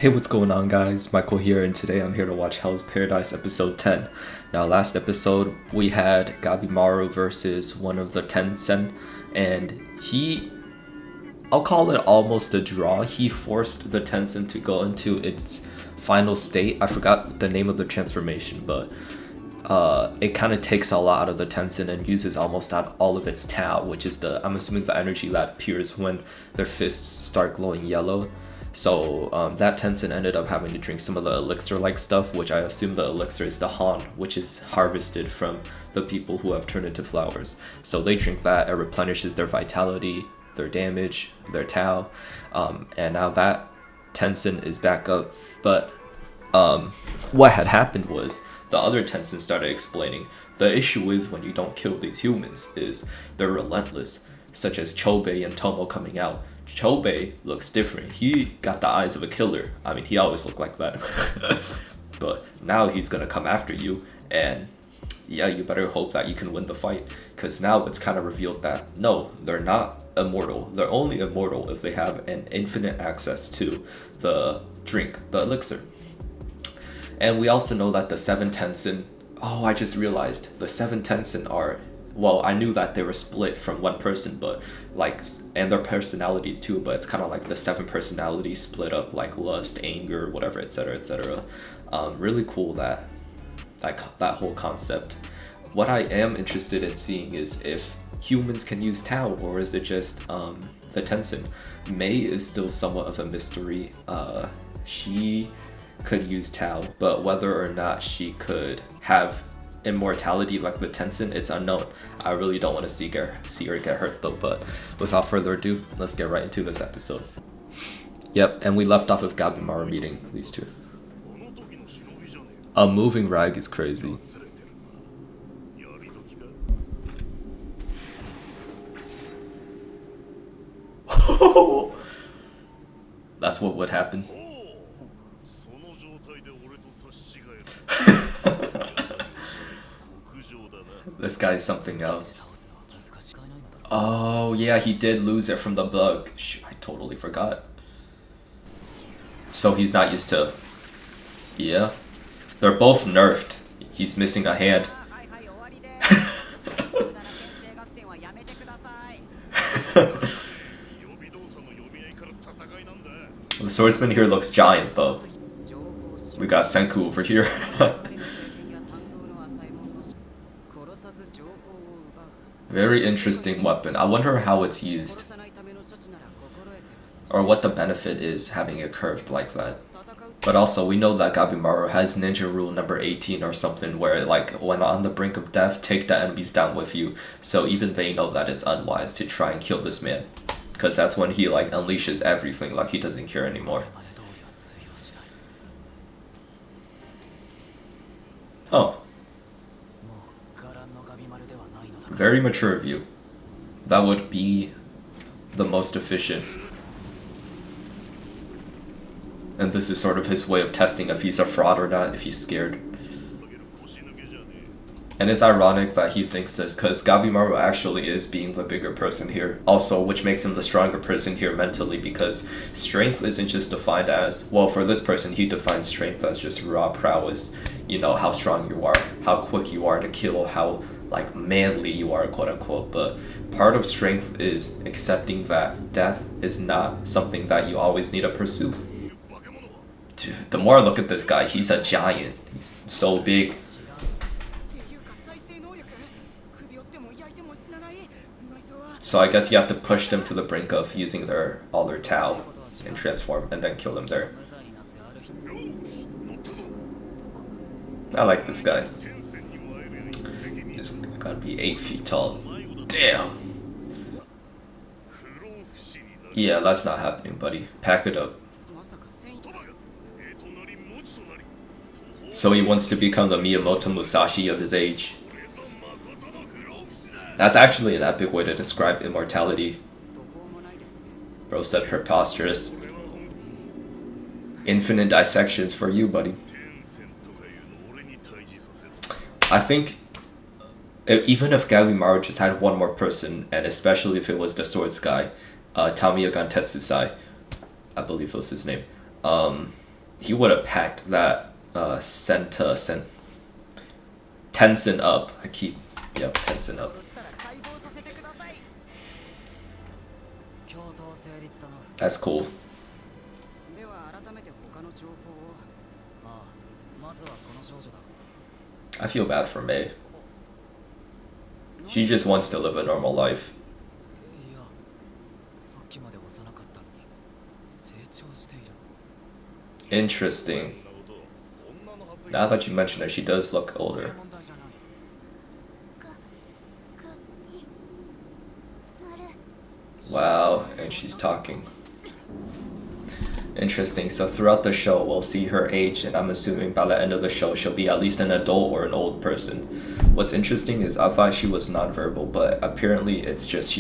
Hey, what's going on, guys? Michael here, and today I'm here to watch Hell's Paradise episode 10. Now, last episode we had Gabimaru versus one of the Tensen, and I'll call it almost a draw. He forced the Tensen to go into its final state. I forgot the name of the transformation, but it kind of takes a lot out of the Tensen and uses almost out all of its Tao, which is I'm assuming the energy that appears when their fists start glowing yellow. So that Tencent ended up having to drink some of the elixir-like stuff, which I assume the elixir is the Han, which is harvested from the people who have turned into flowers. So they drink that, it replenishes their vitality, their damage, their Tao, and now that Tencent is back up. But what had happened was the other Tencent started explaining, the issue is when you don't kill these humans is they're relentless, such as CHOBEI and Tomo coming out. CHOBEI looks different. He got the eyes of a killer. I mean, he always looked like that. But now he's gonna come after you, and yeah, you better hope that you can win the fight, because now it's kind of revealed that no, they're not immortal. They're only immortal if they have an infinite access to the drink, the elixir. And we also know that the 7 Tensen, oh, I just realized the 7 Tensen are, well, I knew that they were split from one person, but like, and their personalities too, but it's kind of like the 7 personalities split up, like lust, anger, whatever, etc., etc. Really cool that whole concept. What I am interested in seeing is if humans can use Tao, or is it just the Tensen? Mei is still somewhat of a mystery. She could use Tao, but whether or not she could have immortality like the Tensen, it's unknown. I really don't want to see her get hurt though, but without further ado, let's get right into this episode. Yep, and we left off with Gabimaru meeting these two. A moving rag is crazy. That's what would happen. This guy's something else. Oh yeah, he did lose it from the bug. Shoot, I totally forgot. So he's not used to... Yeah. They're both nerfed. He's missing a hand. The swordsman here looks giant though. We got Senku over here. Very interesting weapon. I wonder how it's used, or what the benefit is having it curved like that. But also, we know that Gabimaru has ninja rule number 18 or something, where like when on the brink of death, take the enemies down with you. So even they know that it's unwise to try and kill this man, because that's when he like unleashes everything, like he doesn't care anymore. Oh. Very mature view. That would be the most efficient. And this is sort of his way of testing if he's a fraud or not, if he's scared. And it's ironic that he thinks this, because Gabimaru actually is being the bigger person here. Also, which makes him the stronger person here mentally, because strength isn't just defined as, well, for this person, he defines strength as just raw prowess. You know, how strong you are, how quick you are to kill, how like manly you are, quote unquote. But part of strength is accepting that death is not something that you always need to pursue. Dude, the more I look at this guy, he's a giant. He's so big. So I guess you have to push them to the brink of using all their Tao and transform, and then kill them there. I like this guy. He's gotta be 8 feet tall. Damn! Yeah, that's not happening, buddy. Pack it up. So he wants to become the Miyamoto Musashi of his age. That's actually an epic way to describe immortality. Bro said preposterous. Infinite dissections for you, buddy. I think even if Gabimaru just had one more person, and especially if it was the swords guy, Tamiya Gantetsusai, I believe was his name, he would have packed that Tencent up. Yep, Tencent up. That's cool. I feel bad for Mei. She just wants to live a normal life. Interesting. Now that you mention it, she does look older. Wow, and she's talking. Interesting. So throughout the show, we'll see her age, and I'm assuming by the end of the show, she'll be at least an adult or an old person. What's interesting is I thought she was nonverbal, but apparently it's just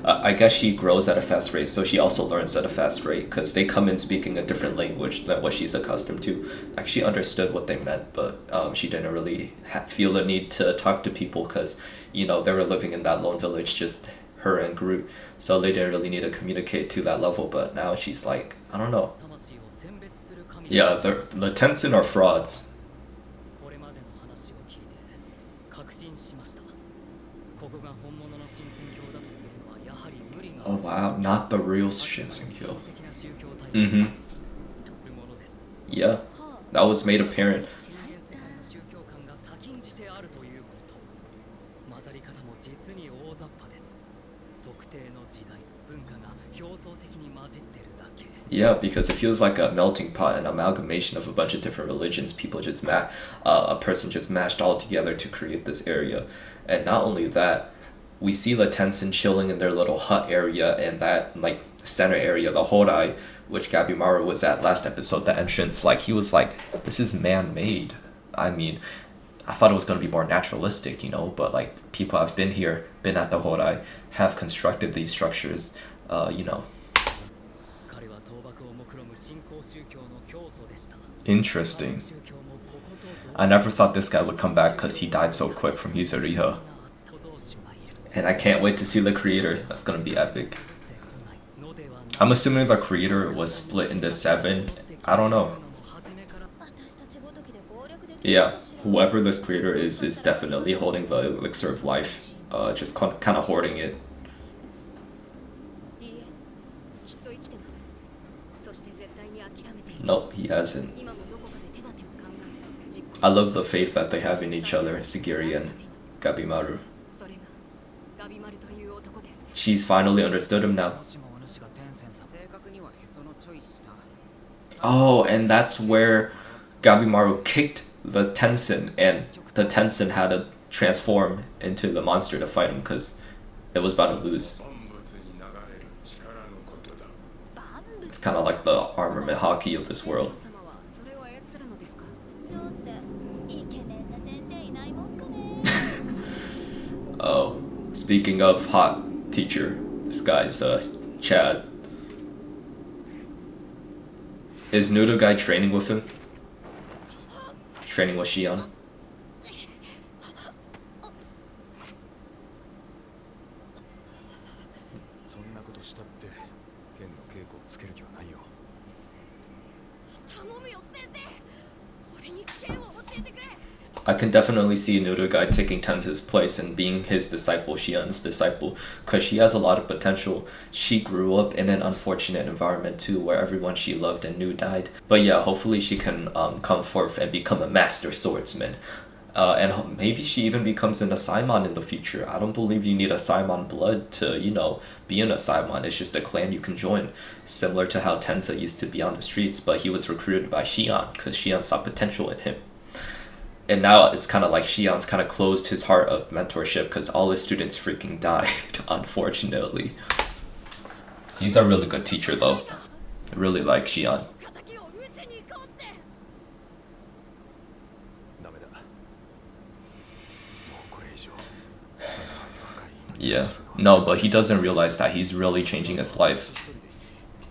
I guess she grows at a fast rate, so she also learns at a fast rate because they come in speaking a different language than what she's accustomed to. Like she understood what they meant, but she didn't really feel the need to talk to people because, they were living in that lone village, just her and Groot, so they didn't really need to communicate to that level. But now she's like, I don't know. Yeah, the Tencent are frauds. Oh wow, not the real Shinsenkyo. Mm-hmm. Yeah, that was made apparent. Yeah, because it feels like a melting pot, an amalgamation of a bunch of different religions. People just a person just mashed all together to create this area. And not only that, we see the Tencent chilling in their little hut area and that like center area, the Hodai, which Gabimaru was at last episode, the entrance, like he was like, this is man-made. I mean, I thought it was going to be more naturalistic, but like people have been here, been at the Hodai, have constructed these structures, Interesting. I never thought this guy would come back because he died so quick from Hizuriha. And I can't wait to see the creator. That's gonna be epic. I'm assuming the creator was split into 7. I don't know. Yeah, whoever this creator is definitely holding the elixir of life. Just kind of hoarding it. Nope, he hasn't. I love the faith that they have in each other, Sigiri and Gabimaru. She's finally understood him now. Oh, and that's where Gabimaru kicked the Tencent, and the Tencent had to transform into the monster to fight him because it was about to lose. It's kind of like the armament hockey of this world. Oh, speaking of hot teacher, this guy's Chad. Is Noodle guy training with him? Training with Shion? I can definitely see Noodle guy taking Tenza's place and being his disciple, Shion's disciple, because she has a lot of potential. She grew up in an unfortunate environment too, where everyone she loved and knew died. But yeah, hopefully she can come forth and become a master swordsman. And maybe she even becomes an Asaimon in the future. I don't believe you need a Asaimon blood to, be an Asaimon. It's just a clan you can join. Similar to how Tenza used to be on the streets, but he was recruited by Shion, because Shion saw potential in him. And now it's kind of like Shion's kind of closed his heart of mentorship because all his students freaking died, unfortunately. He's a really good teacher though. I really like Shion. Yeah. No, but he doesn't realize that he's really changing his life.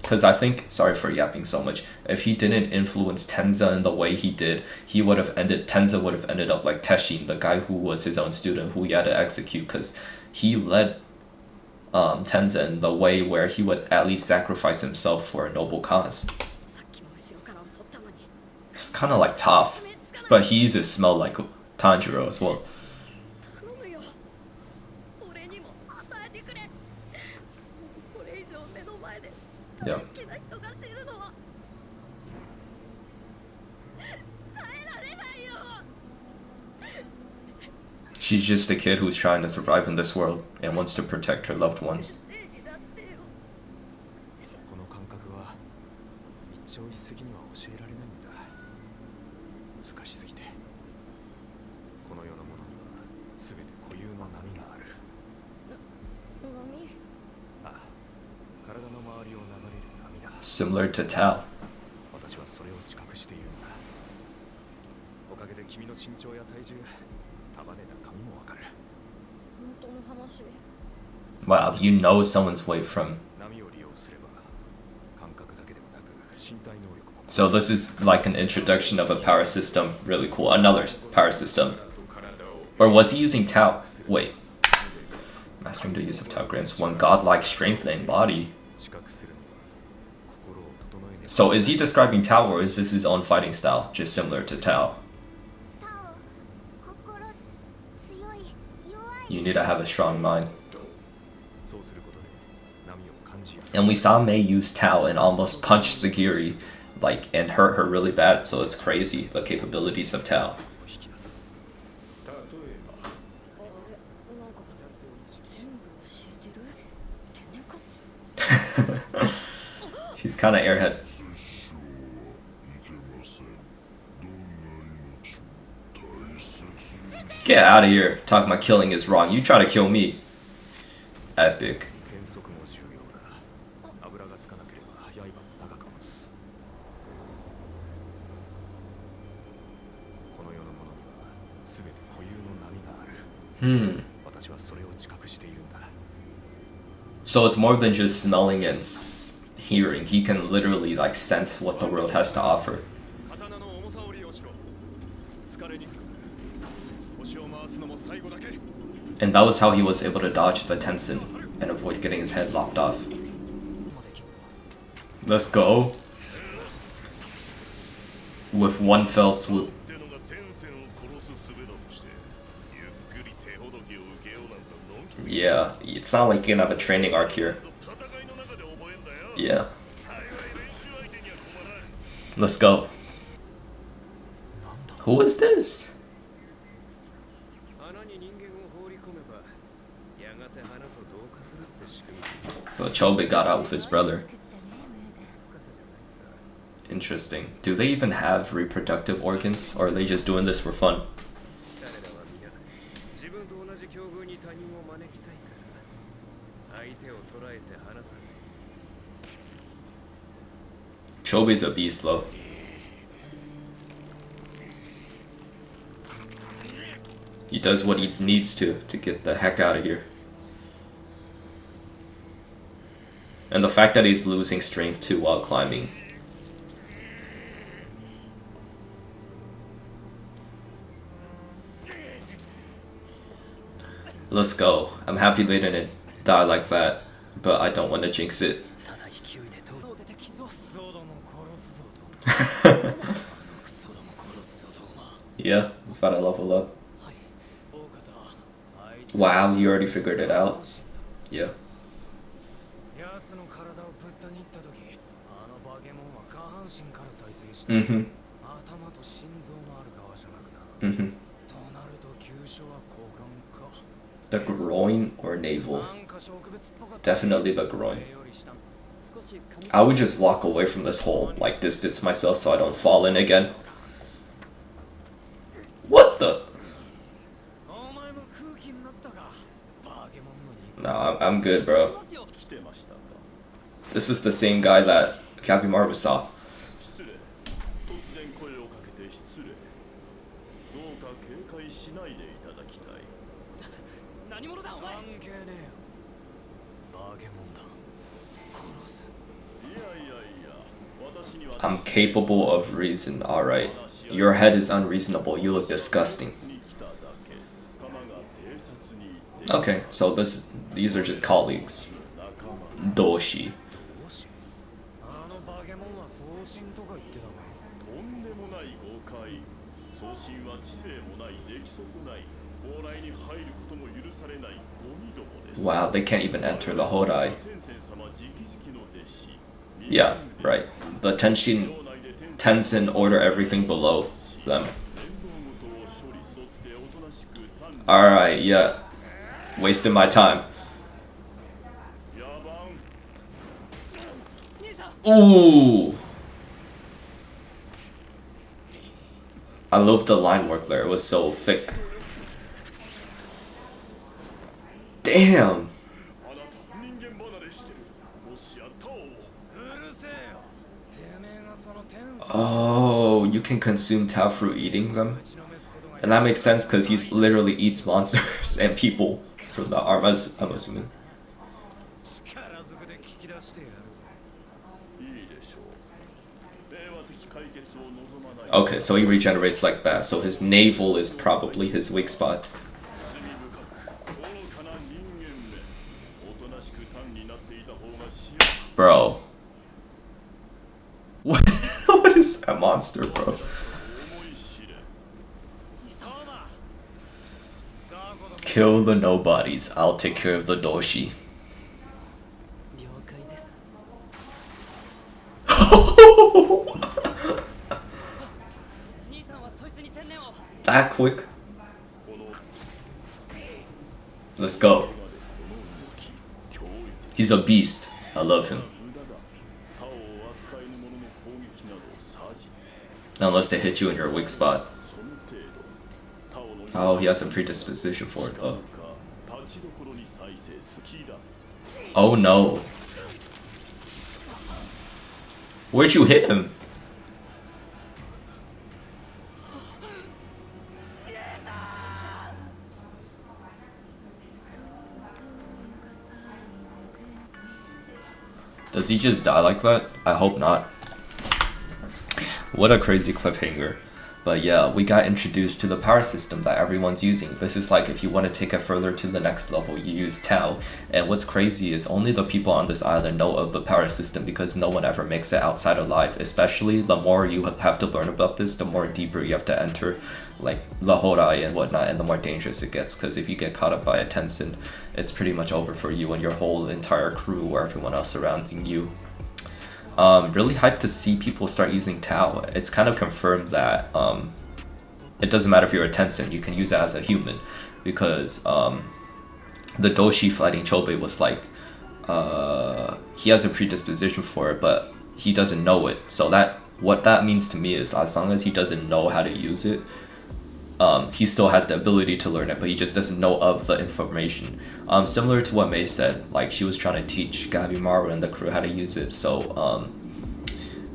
Because I think, sorry for yapping so much, if he didn't influence Tenza in the way he did, Tenza would have ended up like Teshin, the guy who was his own student who he had to execute, because he led Tenza in the way where he would at least sacrifice himself for a noble cause. It's kind of like tough, but he uses smell like Tanjiro as well. Yeah. She's just a kid who's trying to survive in this world and wants to protect her loved ones. Similar to Tao. Wow, you know someone's weight from... So this is like an introduction of a power system. Really cool. Another power system. Or was he using Tao? Wait. Mastering the use of Tao grants one godlike strength and body. So is he describing Tao, or is this his own fighting style, just similar to Tao? You need to have a strong mind. And we saw Mei use Tao and almost punch Sagiri, like, and hurt her really bad, so it's crazy, the capabilities of Tao. He's kind of airhead. Get out of here. Talking about killing is wrong. You try to kill me. Epic. So it's more than just smelling and hearing. He can literally like sense what the world has to offer. And that was how he was able to dodge the Tenzin and avoid getting his head lopped off. Let's go. With one fell swoop. Yeah, it's not like you're gonna have a training arc here. Yeah. Let's go. Who is this? But CHOBEI got out with his brother. Interesting. Do they even have reproductive organs, or are they just doing this for fun? CHOBEI's a beast though. He does what he needs to get the heck out of here. And the fact that he's losing strength too while climbing. Let's go. I'm happy they didn't die like that, but I don't want to jinx it. Yeah, it's about to level up. Wow, you already figured it out? Yeah. Mm-hmm. Mm-hmm. The groin or navel? Definitely the groin. I would just walk away from this hole, like distance myself so I don't fall in again. What the? Nah, I'm good, bro. This is the same guy that Gabimaru saw. I'm capable of reason, alright. Your head is unreasonable, you look disgusting. Okay, so these are just colleagues. Doshi. Wow, they can't even enter the Hodai. Yeah, right. The Tenzin order everything below them. Alright, yeah. Wasting my time. Ooh! I love the line work there, it was so thick. Damn! Oh, you can consume Tao through eating them? And that makes sense because he literally eats monsters and people from the arm, I'm assuming. Okay, so he regenerates like that, so his navel is probably his weak spot. Bro. What is that monster, bro? Kill the nobodies, I'll take care of the doshi. That quick? Let's go. He's a beast. I love him. Unless they hit you in your weak spot. Oh, he has some predisposition for it though. Oh no. Where'd you hit him? Does he just die like that? I hope not. What a crazy cliffhanger. But yeah, we got introduced to the power system that everyone's using. This is like if you want to take it further to the next level, you use Tao. And what's crazy is only the people on this island know of the power system because no one ever makes it outside alive. Especially the more you have to learn about this, the more deeper you have to enter like the Hodai and whatnot, and the more dangerous it gets. Because if you get caught up by a Tenzin, it's pretty much over for you and your whole entire crew or everyone else surrounding you. Really hyped to see people start using Tao. It's kind of confirmed that it doesn't matter if you're a Tenzin, you can use it as a human, because the Doshi fighting Chobei was like he has a predisposition for it, but he doesn't know it. So that what that means to me is as long as he doesn't know how to use it, he still has the ability to learn it, but he just doesn't know of the information. Similar to what Mei said, like she was trying to teach Gabimaru and the crew how to use it. So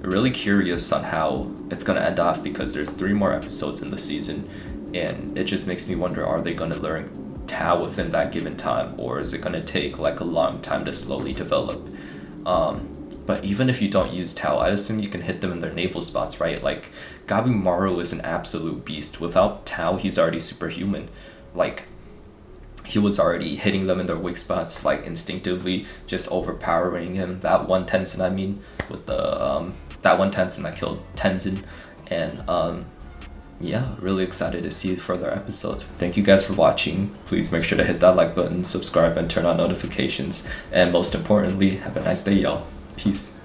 really curious on how it's gonna end off, because there's 3 more episodes in the season, and it just makes me wonder, are they gonna learn Tao within that given time, or is it gonna take like a long time to slowly develop? But even if you don't use Tao, I assume you can hit them in their navel spots, right? Like, Gabimaru is an absolute beast. Without Tao, he's already superhuman. Like, he was already hitting them in their weak spots, like, instinctively, just overpowering him. That one Tenzin, I mean, with the, that one Tenzin that killed Tenzin. And, yeah, really excited to see further episodes. Thank you guys for watching. Please make sure to hit that like button, subscribe, and turn on notifications. And most importantly, have a nice day, y'all. Peace.